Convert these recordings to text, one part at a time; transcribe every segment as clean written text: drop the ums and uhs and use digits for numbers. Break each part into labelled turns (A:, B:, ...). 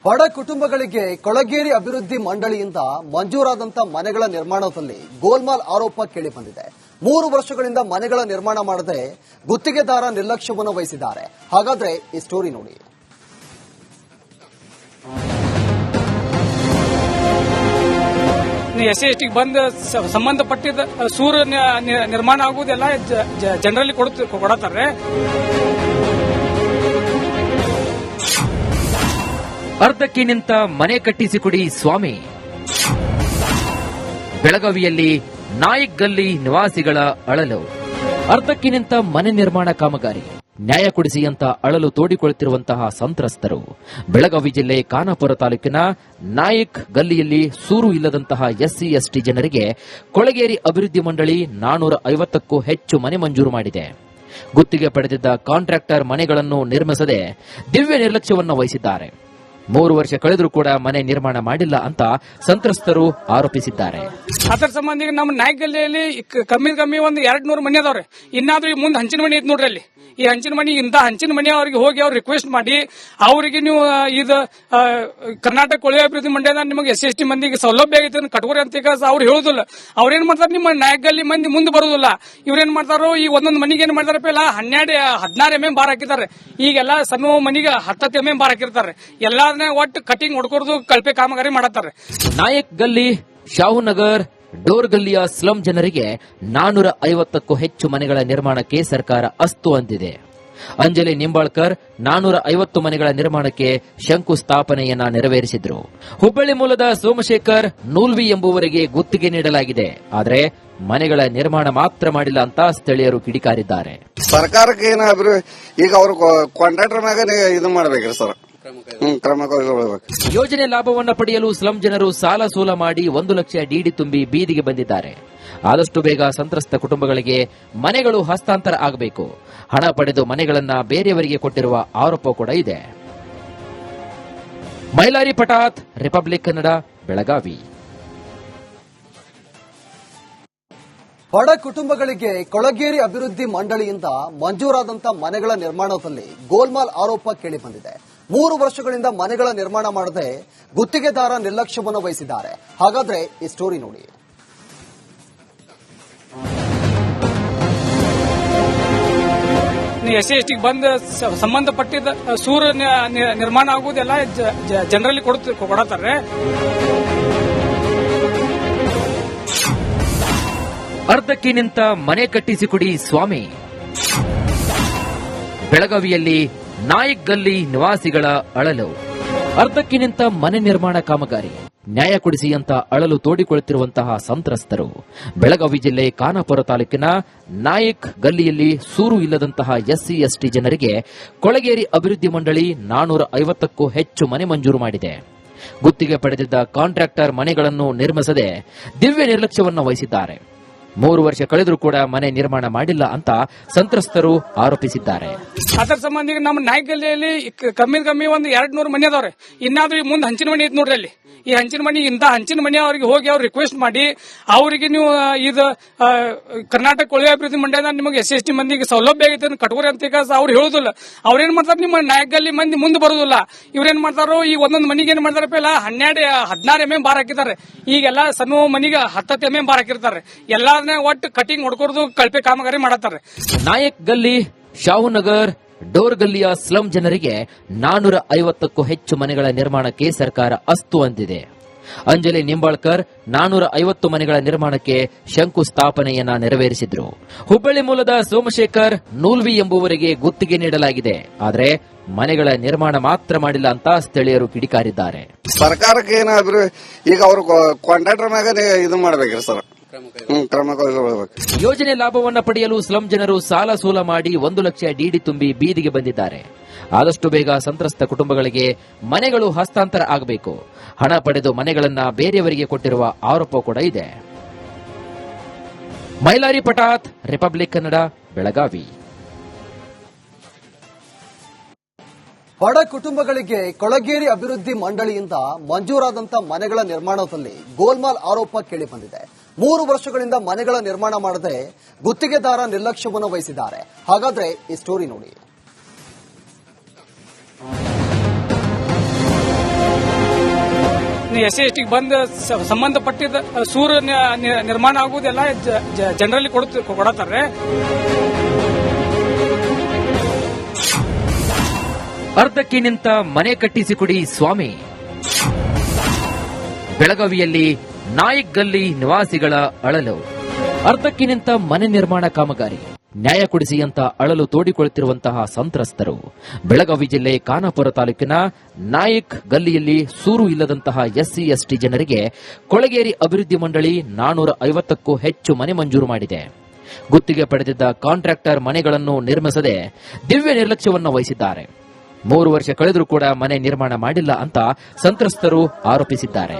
A: ಬಡ ಕುಟುಂಬಗಳಿಗೆ ಕೊಳಗೇರಿ ಅಭಿವೃದ್ಧಿ ಮಂಡಳಿಯಿಂದ ಮಂಜೂರಾದಂತ ಮನೆಗಳ ನಿರ್ಮಾಣದಲ್ಲಿ ಗೋಲ್ಮಾಲ್ ಆರೋಪ ಕೇಳಿಬಂದಿದೆ. 3 ವರ್ಷಗಳಿಂದ ಮನೆಗಳ ನಿರ್ಮಾಣ ಮಾಡದೆ ಗುತ್ತಿಗೆದಾರ ನಿರ್ಲಕ್ಷ್ಯವನ್ನು ವಹಿಸಿದ್ದಾರೆ. ಹಾಗಾದ್ರೆ ಈ ಸ್ಟೋರಿ ನೋಡಿ.
B: SC/ST ಬಂದ ಸಂಬಂಧಪಟ್ಟಿದ್ದ ಸೂರು ನಿರ್ಮಾಣ ಆಗುವುದೆಲ್ಲ ಜನರಲ್ಲಿ ಕೊಡತಾರೆ.
C: ಅರ್ಧಕ್ಕೆ ನಿಂತ ಮನೆ ಕಟ್ಟಿಸಿಕೊಡಿ ಸ್ವಾಮಿ. ಬೆಳಗಾವಿಯಲ್ಲಿ ನಾಯಕ್ ಗಲ್ಲಿ ನಿವಾಸಿಗಳ ಅಳಲು. ಅರ್ಧಕ್ಕೆ ನಿಂತ ಮನೆ ನಿರ್ಮಾಣ ಕಾಮಗಾರಿ ನ್ಯಾಯ ಕೊಡಿಸಿ ಅಂತ ಅಳಲು ತೋಡಿಕೊಳ್ಳುತ್ತಿರುವಂತಹ ಸಂತ್ರಸ್ತರು ಬೆಳಗಾವಿ ಜಿಲ್ಲೆ ಖಾನಾಪುರ ತಾಲೂಕಿನ ನಾಯಕ್ ಗಲ್ಲಿಯಲ್ಲಿ ಸೂರು ಇಲ್ಲದಂತಹ SC/ST ಜನರಿಗೆ ಕೊಳಗೇರಿ ಅಭಿವೃದ್ಧಿ ಮಂಡಳಿ 450ಕ್ಕೂ ಹೆಚ್ಚು ಮನೆ ಮಂಜೂರು ಮಾಡಿದೆ. ಗುತ್ತಿಗೆ ಪಡೆದಿದ್ದ ಕಾಂಟ್ರಾಕ್ಟರ್ ಮನೆಗಳನ್ನು ನಿರ್ಮಿಸದೆ ದಿವ್ಯ ನಿರ್ಲಕ್ಷ್ಯವನ್ನು ವಹಿಸಿದ್ದಾರೆ. 3 ವರ್ಷ ಕಳೆದರೂ ಕೂಡ ಮನೆ ನಿರ್ಮಾಣ ಮಾಡಿಲ್ಲ ಅಂತ ಸಂತ್ರಸ್ತರು ಆರೋಪಿಸಿದ್ದಾರೆ.
B: ಅದರ ಸಂಬಂಧ ನಮ್ಮ ನಾಯಕ್ ಗಲ್ಲಿಯಲ್ಲಿ ಕಮ್ಮಿ ಒಂದು 200 ಮನೆ ಅದಾವ್ರೆ. ಇನ್ನಾದ್ರೂ ಮುಂದೆ ಹಂಚಿನ ಮನೆ ಐತಿ ನೋಡ್ರಿ. ಅಲ್ಲಿ ಈ ಹಂಚಿನ ಮನೆ ಹಂಚಿನ ಮನೆ ಅವ್ರಿಗೆ ಹೋಗಿ ಅವ್ರು ರಿಕ್ವೆಸ್ಟ್ ಮಾಡಿ ಅವರಿಗೆ ನೀವು ಇದು ಕರ್ನಾಟಕ ಕೊಳವೆ ಅಭಿವೃದ್ಧಿ ಮಂಡಳಿಯಿಂದ ನಿಮಗೆ SC/ST ಮಂದಿಗೆ ಸೌಲಭ್ಯ ಆಗೈತೆ ಕಟ್ಕೋರಿ ಅಂತ ಅವ್ರು ಹೇಳುದಿಲ್ಲ. ಅವ್ರೇನ್ ಮಾಡ್ತಾರೆ, ನಿಮ್ಮ ನಾಯಕ್ ಗಲ್ಲಿ ಮಂದಿ ಮುಂದೆ ಬರುದಿಲ್ಲ. ಇವ್ರೇನ್ ಮಾಡ್ತಾರೋ ಈ ಒಂದೊಂದು ಮನೆಗೆ ಏನ್ ಮಾಡ್ತಾರಪ್ಪ, ಇಲ್ಲ 16 mm ಬಾರ್ ಹಾಕಿದ್ದಾರೆ. ಈಗೆಲ್ಲ ಸಣ್ಣ ಮನೆಗೆ 10 mm ಬಾರ್ ಹಾಕಿರ್ತಾರೆ. ಎಲ್ಲಾದ್ರೂ ಒಟ್ಟು ಕಟಿಂಗ್ ಹೊಡ್ಕೊಡ್ದು ಕಳಪೆ ಕಾಮಗಾರಿ ಮಾಡತ್ತಾರೆ.
C: ನಾಯಕ್ ಗಲ್ಲಿ, ಶಾಹುನಗರ್, ಡೋರ್ ಗಲ್ಲಿಯ ಸ್ಲಂ ಜನರಿಗೆ 450ಕ್ಕೂ ಹೆಚ್ಚು ಮನೆಗಳ ನಿರ್ಮಾಣಕ್ಕೆ ಸರ್ಕಾರ ಅಸ್ತು ಅಂದಿದೆ. ಅಂಜಲಿ ನಿಂಬಾಳ್ಕರ್ 450 ಮನೆಗಳ ನಿರ್ಮಾಣಕ್ಕೆ ಶಂಕುಸ್ಥಾಪನೆಯನ್ನ ನೆರವೇರಿಸಿದ್ರು. ಹುಬ್ಬಳ್ಳಿ ಮೂಲದ ಸೋಮಶೇಖರ್ ನೂಲ್ವಿ ಎಂಬುವರಿಗೆ ಗುತ್ತಿಗೆ ನೀಡಲಾಗಿದೆ. ಆದರೆ ಮನೆಗಳ ನಿರ್ಮಾಣ ಮಾತ್ರ ಮಾಡಿಲ್ಲ ಅಂತ ಸ್ಥಳೀಯರು ಕಿಡಿಕಾರಿದ್ದಾರೆ.
D: ಸರ್ಕಾರಕ್ಕೆ ಏನಾದ್ರು ಈಗ ಅವರು ಕಾಂಟ್ರಾಕ್ಟರ್ ಮ್ಯಾಗ ಇದು ಮಾಡ್ಬೇಕ್ರಿ ಸರ್, ಕ್ರಮ ಕೈಗೊಳ್ಳಬೇಕು.
C: ಯೋಜನೆ ಲಾಭವನ್ನು ಪಡೆಯಲು ಸ್ಲಂ ಜನರು ಸಾಲ ಸೋಲ ಮಾಡಿ 1 ಲಕ್ಷ ಡಿಡಿ ತುಂಬಿ ಬೀದಿಗೆ ಬಂದಿದ್ದಾರೆ. ಆದಷ್ಟು ಬೇಗ ಸಂತ್ರಸ್ತ ಕುಟುಂಬಗಳಿಗೆ ಮನೆಗಳು ಹಸ್ತಾಂತರ ಆಗಬೇಕು. ಹಣ ಪಡೆದು ಮನೆಗಳನ್ನ ಬೇರೆಯವರಿಗೆ ಕೊಟ್ಟಿರುವ ಆರೋಪ ಕೂಡ ಇದೆ. ಮೈಲಾರಿ ಪಟಾತ್, ರಿಪಬ್ಲಿಕ್ ಕನ್ನಡ, ಬೆಳಗಾವಿ.
A: ಬಡ ಕುಟುಂಬಗಳಿಗೆ ಕೊಳಗೇರಿ ಅಭಿವೃದ್ಧಿ ಮಂಡಳಿಯಿಂದ ಮಂಜೂರಾದಂತ ಮನೆಗಳ ನಿರ್ಮಾಣದಲ್ಲಿ ಗೋಲ್ಮಾಲ್ ಆರೋಪ ಕೇಳಿಬಂದಿದೆ. 3 ವರ್ಷಗಳಿಂದ ಮನೆಗಳ ನಿರ್ಮಾಣ ಮಾಡದೆ ಗುತ್ತಿಗೆದಾರ ನಿರ್ಲಕ್ಷ್ಯವನ್ನು ವಹಿಸಿದ್ದಾರೆ. ಹಾಗಾದ್ರೆ ಈ ಸ್ಟೋರಿ ನೋಡಿ.
B: SC/ST ಬಂದ ಸಂಬಂಧಪಟ್ಟಿದ್ದ ಸೂರು ನಿರ್ಮಾಣ ಆಗುವುದೆಲ್ಲ ಜನರಲ್ಲಿ ಕೊಡತಾರೆ.
C: ಅರ್ಧಕ್ಕೆ ನಿಂತ ಮನೆ ಕಟ್ಟಿಸಿಕೊಡಿ ಸ್ವಾಮಿ. ಬೆಳಗಾವಿಯಲ್ಲಿ ನಾಯಕ್ ಗಲ್ಲಿ ನಿವಾಸಿಗಳ ಅಳಲು. ಅರ್ಧಕ್ಕೆ ನಿಂತ ಮನೆ ನಿರ್ಮಾಣ ಕಾಮಗಾರಿ ನ್ಯಾಯ ಕೊಡಿಸಿ ಅಂತ ಅಳಲು ತೋಡಿಕೊಳ್ಳುತ್ತಿರುವಂತಹ ಸಂತ್ರಸ್ತರು ಬೆಳಗಾವಿ ಜಿಲ್ಲೆ ಖಾನಾಪುರ ತಾಲೂಕಿನ ನಾಯಕ್ ಗಲ್ಲಿಯಲ್ಲಿ ಸೂರು ಇಲ್ಲದಂತಹ SC/ST ಜನರಿಗೆ ಕೊಳಗೇರಿ ಅಭಿವೃದ್ಧಿ ಮಂಡಳಿ 450ಕ್ಕೂ ಹೆಚ್ಚು ಮನೆ ಮಂಜೂರು ಮಾಡಿದೆ. ಗುತ್ತಿಗೆ ಪಡೆದಿದ್ದ ಕಾಂಟ್ರಾಕ್ಟರ್ ಮನೆಗಳನ್ನು ನಿರ್ಮಿಸದೆ ದಿವ್ಯ ನಿರ್ಲಕ್ಷ್ಯವನ್ನು ವಹಿಸಿದ್ದಾರೆ. 3 ವರ್ಷ ಕಳೆದರೂ ಕೂಡ ಮನೆ ನಿರ್ಮಾಣ ಮಾಡಿಲ್ಲ ಅಂತ ಸಂತ್ರಸ್ತರು ಆರೋಪಿಸಿದ್ದಾರೆ.
B: ಅದರ ಸಂಬಂಧ ನಮ್ಮ ನಾಯಕ್ ಗಲ್ಲಿಯಲ್ಲಿ ಕಮ್ಮಿ ಒಂದು 200 ಮನೆ ಅದಾವ್ರೆ. ಇನ್ನಾದ್ರೂ ಮುಂದೆ ಹಂಚಿನ ಮನೆ ಐತಿ ನೋಡ್ರಿ. ಅಲ್ಲಿ ಈ ಹಂಚಿನ ಮನೆ ಅವ್ರಿಗೆ ಹೋಗಿ ಅವ್ರು ರಿಕ್ವೆಸ್ಟ್ ಮಾಡಿ ಅವರಿಗೆ ನೀವು ಇದು ಕರ್ನಾಟಕ ಕೊಳವೆ ಅಭಿವೃದ್ಧಿ ಮಂಡಳಿಯಿಂದ ನಿಮಗೆ SC/ST ಮಂದಿಗೆ ಸೌಲಭ್ಯ ಆಗೈತೆ ಕಟ್ಕೋರಿ ಅಂತ ಅವ್ರು ಹೇಳುದಿಲ್ಲ. ಅವ್ರೇನ್ ಮಾಡ್ತಾರೆ, ನಿಮ್ಮ ನಾಯಕ್ ಗಲ್ಲಿ ಮಂದಿ ಮುಂದೆ ಬರುದಿಲ್ಲ. ಇವ್ರೇನ್ ಮಾಡ್ತಾರೋ ಈ ಒಂದೊಂದು ಮನೆಗೆ ಏನ್ ಮಾಡ್ತಾರಪ್ಪ, ಇಲ್ಲ 16 mm ಬಾರ್ ಹಾಕಿದ್ದಾರೆ. ಈಗೆಲ್ಲ ಸಣ್ಣ ಮನೆಗೆ 10 mm ಬಾರ್ ಹಾಕಿರ್ತಾರೆ. ಎಲ್ಲಾದ್ರೂ ಒಟ್ಟು ಕಟಿಂಗ್ ಹೊಡ್ಕೊಡ್ದು ಕಳಪೆ ಕಾಮಗಾರಿ ಮಾಡತ್ತಾರೆ.
C: ನಾಯಕ್ ಗಲ್ಲಿ, ಶಾಹುನಗರ್, ಡೋರ್ ಗಲ್ಲಿಯ ಸ್ಲಂ ಜನರಿಗೆ 450ಕ್ಕೂ ಹೆಚ್ಚು ಮನೆಗಳ ನಿರ್ಮಾಣಕ್ಕೆ ಸರ್ಕಾರ ಅಸ್ತು ಅಂದಿದೆ. ಅಂಜಲಿ ನಿಂಬಾಳ್ಕರ್ 450 ಮನೆಗಳ ನಿರ್ಮಾಣಕ್ಕೆ ಶಂಕುಸ್ಥಾಪನೆಯನ್ನ ನೆರವೇರಿಸಿದ್ರು. ಹುಬ್ಬಳ್ಳಿ ಮೂಲದ ಸೋಮಶೇಖರ್ ನೂಲ್ವಿ ಎಂಬುವರಿಗೆ ಗುತ್ತಿಗೆ ನೀಡಲಾಗಿದೆ. ಆದರೆ ಮನೆಗಳ ನಿರ್ಮಾಣ ಮಾತ್ರ ಮಾಡಿಲ್ಲ ಅಂತ ಸ್ಥಳೀಯರು ಕಿಡಿಕಾರಿದ್ದಾರೆ.
D: ಸರ್ಕಾರಕ್ಕೆ ಏನಾದ್ರು ಈಗ ಅವರು ಕಾಂಟ್ರಾಕ್ಟರ್ ಮ್ಯಾಗ ಇದು ಮಾಡ್ಬೇಕ್ರಿ ಸರ್, ಕ್ರಮ ಕೈಗೊಳ್ಳಬೇಕು.
C: ಯೋಜನೆ ಲಾಭವನ್ನು ಪಡೆಯಲು ಸ್ಲಂ ಜನರು ಸಾಲ ಸೋಲ ಮಾಡಿ 1 ಲಕ್ಷ ಡಿಡಿ ತುಂಬಿ ಬೀದಿಗೆ ಬಂದಿದ್ದಾರೆ. ಆದಷ್ಟು ಬೇಗ ಸಂತ್ರಸ್ತ ಕುಟುಂಬಗಳಿಗೆ ಮನೆಗಳು ಹಸ್ತಾಂತರ ಆಗಬೇಕು. ಹಣ ಪಡೆದು ಮನೆಗಳನ್ನ ಬೇರೆಯವರಿಗೆ ಕೊಟ್ಟಿರುವ ಆರೋಪ ಕೂಡ ಇದೆ. ಮೈಲಾರಿ ಪಟಾತ್, ರಿಪಬ್ಲಿಕ್ ಕನ್ನಡ, ಬೆಳಗಾವಿ.
A: ಬಡ ಕುಟುಂಬಗಳಿಗೆ ಕೊಳಗೇರಿ ಅಭಿವೃದ್ಧಿ ಮಂಡಳಿಯಿಂದ ಮಂಜೂರಾದಂತ ಮನೆಗಳ ನಿರ್ಮಾಣದಲ್ಲಿ ಗೋಲ್ಮಾಲ್ ಆರೋಪ ಕೇಳಿಬಂದಿದೆ. 3 ವರ್ಷಗಳಿಂದ ಮನೆಗಳ ನಿರ್ಮಾಣ ಮಾಡದೆ ಗುತ್ತಿಗೆದಾರ ನಿರ್ಲಕ್ಷ್ಯವನ್ನು ವಹಿಸಿದ್ದಾರೆ. ಹಾಗಾದ್ರೆ ಈ ಸ್ಟೋರಿ ನೋಡಿ.
B: SC/ST ಬಂದ ಸಂಬಂಧಪಟ್ಟಿದ್ದ ಸೂರು ನಿರ್ಮಾಣ ಆಗುವುದೆಲ್ಲ ಜನರಲ್ಲಿ ಕೊಡತಾರೆ.
C: ಅರ್ಧಕ್ಕೆ ನಿಂತ ಮನೆ ಕಟ್ಟಿಸಿಕೊಡಿ ಸ್ವಾಮಿ. ಬೆಳಗಾವಿಯಲ್ಲಿ ನಾಯಕ್ ಗಲ್ಲಿ ನಿವಾಸಿಗಳ ಅಳಲು. ಅರ್ಧಕ್ಕೆ ನಿಂತ ಮನೆ ನಿರ್ಮಾಣ ಕಾಮಗಾರಿ ನ್ಯಾಯ ಕೊಡಿಸಿ ಅಂತ ಅಳಲು ತೋಡಿಕೊಳ್ಳುತ್ತಿರುವಂತಹ ಸಂತ್ರಸ್ತರು ಬೆಳಗಾವಿ ಜಿಲ್ಲೆ ಖಾನಾಪುರ ತಾಲೂಕಿನ ನಾಯಕ್ ಗಲ್ಲಿಯಲ್ಲಿ ಸೂರು ಇಲ್ಲದಂತಹ SC/ST ಜನರಿಗೆ ಕೊಳಗೇರಿ ಅಭಿವೃದ್ಧಿ ಮಂಡಳಿ 450ಕ್ಕೂ ಹೆಚ್ಚು ಮನೆ ಮಂಜೂರು ಮಾಡಿದೆ. ಗುತ್ತಿಗೆ ಪಡೆದಿದ್ದ ಕಾಂಟ್ರಾಕ್ಟರ್ ಮನೆಗಳನ್ನು ನಿರ್ಮಿಸದೆ ದಿವ್ಯ ನಿರ್ಲಕ್ಷ್ಯವನ್ನು ವಹಿಸಿದ್ದಾರೆ. 3 ವರ್ಷ ಕಳೆದರೂ ಕೂಡ ಮನೆ ನಿರ್ಮಾಣ ಮಾಡಿಲ್ಲ ಅಂತ ಸಂತ್ರಸ್ತರು ಆರೋಪಿಸಿದ್ದಾರೆ.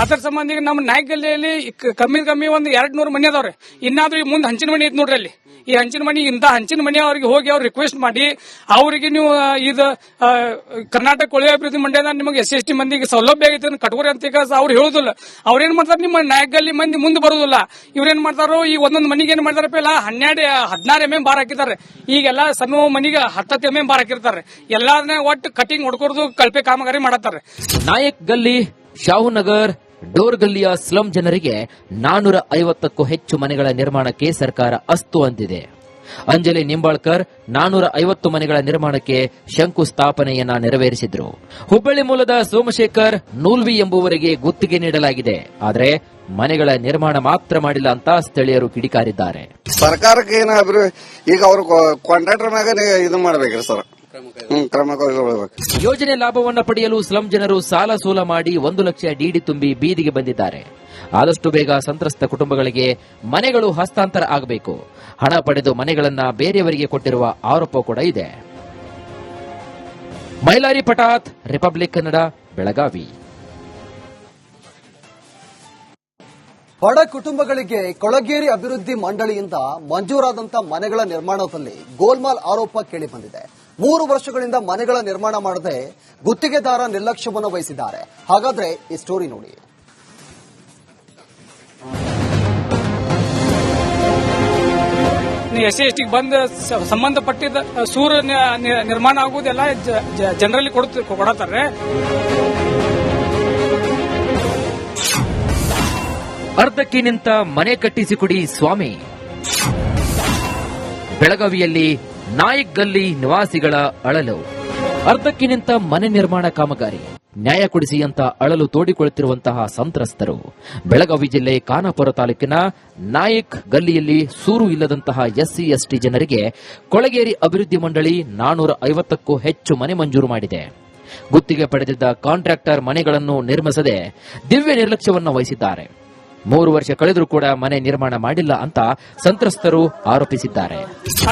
B: ಅದರ ಸಂಬಂಧ ನಮ್ಮ ನಾಯಕ್ ಗಲ್ಲಿಯಲ್ಲಿ ಕಮ್ಮಿ ಒಂದು 200 ಮನೆ ಅದಾವ್ರಿ. ಇನ್ನಾದ್ರೂ ಈ ಮುಂದೆ ಹಂಚಿನ ಮನೆ ಐತ್ ನೋಡ್ರಿ. ಅಲ್ಲಿ ಈ ಹಂಚಿನ ಮನೆ ಹಂಚಿನ ಮನೆ ಅವ್ರಿಗೆ ಹೋಗಿ ಅವ್ರು ರಿಕ್ವೆಸ್ಟ್ ಮಾಡಿ ಅವರಿಗೆ ನೀವು ಇದು ಕರ್ನಾಟಕ ಕೊಳವೆ ಅಭಿವೃದ್ಧಿ ಮಂಡಳಿಯಿಂದ ನಿಮಗೆ SC/ST ಮಂದಿಗೆ ಸೌಲಭ್ಯ ಆಗೈತೆ ಕಟ್ಕೋರಿ ಅಂತ ಈಗ ಅವ್ರು ಹೇಳುದಿಲ್ಲ. ಅವ್ರೇನ್ ಮಾಡ್ತಾರೆ, ನಿಮ್ಮ ನಾಯಕ್ ಗಲ್ಲಿ ಮಂದಿ ಮುಂದೆ ಬರುದಿಲ್ಲ. ಇವ್ರೇನ್ ಮಾಡ್ತಾರೋ ಈ ಒಂದೊಂದು ಮನೆಗೆ ಏನ್ ಮಾಡ್ತಾರಪ್ಪ ಇಲ್ಲ 16 MM ಬಾರ್ ಹಾಕಿದ್ದಾರೆ. ಈಗೆಲ್ಲ ಸಮ ಮನಿಗೆ 10 MM ಬಾರ್ ಹಾಕಿರ್ತಾರೆ. ಎಲ್ಲಾರನ್ನೇ ಒಟ್ಟು ಕಟಿಂಗ್ ಹೊಡ್ಕೊಡ್ದು ಕಳಪೆ ಕಾಮಗಾರಿ ಮಾಡತ್ತಾರೆ.
C: ನಾಯಕ್ ಗಲ್ಲಿ, ಶಾಹುನಗರ್, ಡೋರ್ ಗಲ್ಲಿಯ ಸ್ಲಂ ಜನರಿಗೆ 450ಕ್ಕೂ ಹೆಚ್ಚು ಮನೆಗಳ ನಿರ್ಮಾಣಕ್ಕೆ ಸರ್ಕಾರ ಅಸ್ತು ಅಂದಿದೆ. ಅಂಜಲಿ ನಿಂಬಾಳ್ಕರ್ 450 ಮನೆಗಳ ನಿರ್ಮಾಣಕ್ಕೆ ಶಂಕುಸ್ಥಾಪನೆಯನ್ನ ನೆರವೇರಿಸಿದ್ರು. ಹುಬ್ಬಳ್ಳಿ ಮೂಲದ ಸೋಮಶೇಖರ್ ನೂಲ್ವಿ ಎಂಬುವರಿಗೆ ಗುತ್ತಿಗೆ ನೀಡಲಾಗಿದೆ. ಆದರೆ ಮನೆಗಳ ನಿರ್ಮಾಣ ಮಾತ್ರ ಮಾಡಿಲ್ಲ ಅಂತ ಸ್ಥಳೀಯರು ಕಿಡಿಕಾರಿದ್ದಾರೆ.
D: ಸರ್ಕಾರಕ್ಕೆ ಏನ ಈಗ ಅವರು ಕಾಂಟ್ರಾಕ್ಟರ್ ಮ್ಯಾಗ ಇದು ಮಾಡ್ಬೇಕ್ರಿ ಸರ್, ಕ್ರಮ ಕೈಗೊಳ್ಳಬೇಕು.
C: ಯೋಜನೆ ಲಾಭವನ್ನ ಪಡೆಯಲು ಸ್ಲಂ ಜನರು ಸಾಲ ಸೂಲ ಮಾಡಿ 1 ಲಕ್ಷ ಡಿಡಿ ತುಂಬಿ ಬೀದಿಗೆ ಬಂದಿದ್ದಾರೆ. ಆದಷ್ಟು ಬೇಗ ಸಂತ್ರಸ್ತ ಕುಟುಂಬಗಳಿಗೆ ಮನೆಗಳು ಹಸ್ತಾಂತರ ಆಗಬೇಕು. ಹಣ ಪಡೆದು ಮನೆಗಳನ್ನ ಬೇರೆಯವರಿಗೆ ಕೊಟ್ಟಿರುವ ಆರೋಪ ಕೂಡ ಇದೆ. ಮೈಲಾರಿ ಪಟಾತ್, ರಿಪಬ್ಲಿಕ್ ಕನ್ನಡ, ಬೆಳಗಾವಿ.
A: ಬಡ ಕುಟುಂಬಗಳಿಗೆ ಕೊಳಗೇರಿ ಅಭಿವೃದ್ಧಿ ಮಂಡಳಿಯಿಂದ ಮಂಜೂರಾದಂಥ ಮನೆಗಳ ನಿರ್ಮಾಣದಲ್ಲಿ ಗೋಲ್ಮಾಲ್ ಆರೋಪ ಕೇಳಿಬಂದಿದೆ. 3 ವರ್ಷಗಳಿಂದ ಮನೆಗಳ ನಿರ್ಮಾಣ ಮಾಡದೆ ಗುತ್ತಿಗೆದಾರ ನಿರ್ಲಕ್ಷ್ಯವನ್ನು ವಹಿಸಿದ್ದಾರೆ. ಹಾಗಾದ್ರೆ ಈ ಸ್ಟೋರಿ ನೋಡಿ.
B: SC/ST ಬಂದ ಸಂಬಂಧಪಟ್ಟಿದ್ದ ಸೂರು ನಿರ್ಮಾಣ ಆಗುವುದೆಲ್ಲ ಜನರಲ್ಲಿ ಕೊಡತಾರೆ.
C: ಅರ್ಧಕ್ಕೆ ನಿಂತ ಮನೆ ಕಟ್ಟಿಸಿಕೊಡಿ ಸ್ವಾಮಿ. ಬೆಳಗಾವಿಯಲ್ಲಿ ನಾಯಕ್ ಗಲ್ಲಿ ನಿವಾಸಿಗಳ ಅಳಲು. ಅರ್ಧಕ್ಕೆ ನಿಂತ ಮನೆ ನಿರ್ಮಾಣ ಕಾಮಗಾರಿ ನ್ಯಾಯ ಕೊಡಿಸಿ ಅಂತ ಅಳಲು ತೋಡಿಕೊಳ್ಳುತ್ತಿರುವಂತಹ ಸಂತ್ರಸ್ತರು ಬೆಳಗಾವಿ ಜಿಲ್ಲೆ ಖಾನಾಪುರ ತಾಲೂಕಿನ ನಾಯಕ್ ಗಲ್ಲಿಯಲ್ಲಿ ಸೂರು ಇಲ್ಲದಂತಹ SC/ST ಜನರಿಗೆ ಕೊಳಗೇರಿ ಅಭಿವೃದ್ಧಿ ಮಂಡಳಿ 450ಕ್ಕೂ ಹೆಚ್ಚು ಮನೆ ಮಂಜೂರು ಮಾಡಿದೆ. ಗುತ್ತಿಗೆ ಪಡೆದಿದ್ದ ಕಾಂಟ್ರಾಕ್ಟರ್ ಮನೆಗಳನ್ನು ನಿರ್ಮಿಸದೆ ದಿವ್ಯ ನಿರ್ಲಕ್ಷ್ಯವನ್ನು ವಹಿಸಿದ್ದಾರೆ. 3 ವರ್ಷ ಕಳೆದರೂ ಕೂಡ ಮನೆ ನಿರ್ಮಾಣ ಮಾಡಿಲ್ಲ ಅಂತ ಸಂತ್ರಸ್ತರು ಆರೋಪಿಸಿದ್ದಾರೆ.